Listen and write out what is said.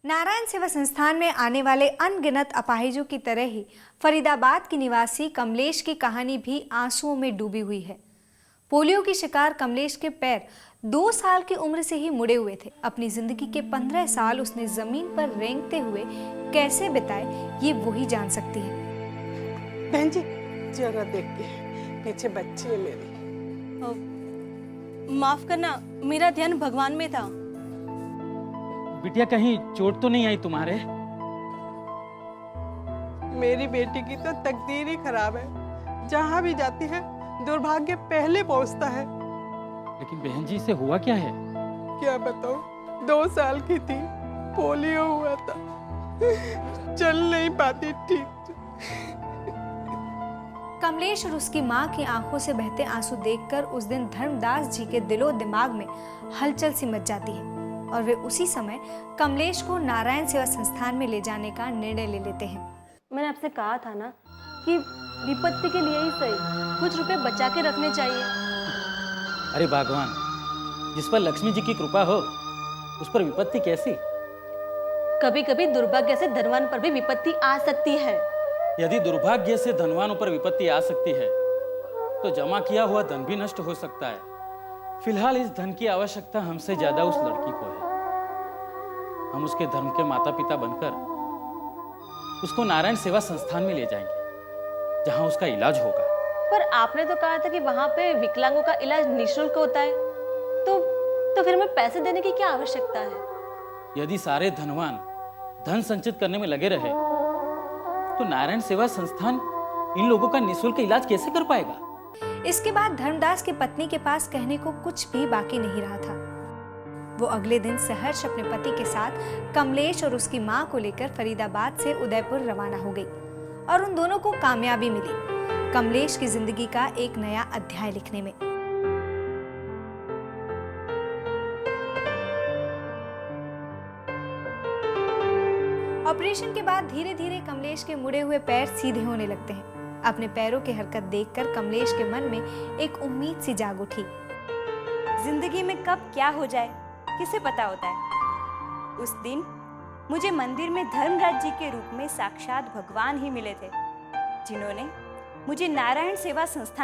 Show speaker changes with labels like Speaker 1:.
Speaker 1: नारायण सेवा संस्थान में आने वाले अनगिनत अपाहिजों की तरह ही फरीदाबाद की निवासी कमलेश की कहानी भी आंसुओं में डूबी हुई है। पोलियो की शिकार कमलेश के पैर 2 साल की उम्र से ही मुड़े हुए थे। अपनी जिंदगी के 15 साल उसने जमीन पर रेंगते हुए कैसे बिताए, ये वही जान सकती है।
Speaker 2: बहन जी जरा देखिए, पीछे बच्ची है मेरी।
Speaker 3: माफ करना, मेरा ध्यान भगवान में था।
Speaker 4: बिटिया कहीं चोट तो नहीं आई तुम्हारे?
Speaker 2: मेरी बेटी की तो तकदीर ही खराब है, जहाँ भी जाती है दुर्भाग्य पहले पहुंचता है।
Speaker 4: लेकिन बहन जी से हुआ क्या है?
Speaker 2: क्या बताऊं, 2 साल की थी, पोलियो हुआ था, चल नहीं पाती ठीक।
Speaker 1: कमलेश और उसकी मां की आंखों से बहते आंसू देखकर उस दिन धर्मदास जी के दिलो दिमाग में हलचल सी मच जाती है और वे उसी समय कमलेश को नारायण सेवा संस्थान में ले जाने का निर्णय ले लेते हैं।
Speaker 3: मैंने आपसे कहा था ना कि विपत्ति के लिए ही सही कुछ रुपए बचा के रखने चाहिए।
Speaker 4: अरे भगवान, जिस पर लक्ष्मी जी की कृपा हो उस पर विपत्ति कैसी?
Speaker 3: कभी कभी दुर्भाग्य से धनवान पर भी विपत्ति आ सकती है।
Speaker 4: यदि दुर्भाग्य से धनवान पर विपत्ति आ सकती है तो जमा किया हुआ धन भी नष्ट हो सकता है। फिलहाल इस धन की आवश्यकता हमसे ज्यादा उस लड़की को है। हम उसके धर्म के माता पिता बनकर उसको नारायण सेवा संस्थान में ले जाएंगे, जहां उसका इलाज होगा।
Speaker 3: पर आपने तो कहा था कि वहां पे विकलांगों का इलाज निःशुल्क होता है, तो फिर हमें पैसे देने की क्या आवश्यकता है?
Speaker 4: यदि सारे धनवान धन संचित करने में लगे रहे तो नारायण सेवा संस्थान इन लोगों का निःशुल्क इलाज कैसे कर पाएगा?
Speaker 1: इसके बाद धर्मदास की पत्नी के पास कहने को कुछ भी बाकी नहीं रहा था। वो अगले दिन सहर्ष अपने पति के साथ कमलेश और उसकी मां को लेकर फरीदाबाद से उदयपुर रवाना हो गई और उन दोनों को कामयाबी मिली कमलेश की जिंदगी का एक नया अध्याय लिखने में। ऑपरेशन के बाद धीरे धीरे कमलेश के मुड़े हुए पैर सीधे होने लगते हैं। अपने पैरों की हरकत देखकर कमलेश के मन में एक उम्मीद सी जाग उठी।
Speaker 5: जिंदगी में कब क्या हो जाए किसे पता होता है। उस दिन मुझे मंदिर में धर्मराज जी के रूप में साक्षात भगवान ही मिले थे, जिन्होंने मुझे नारायण सेवा संस्थान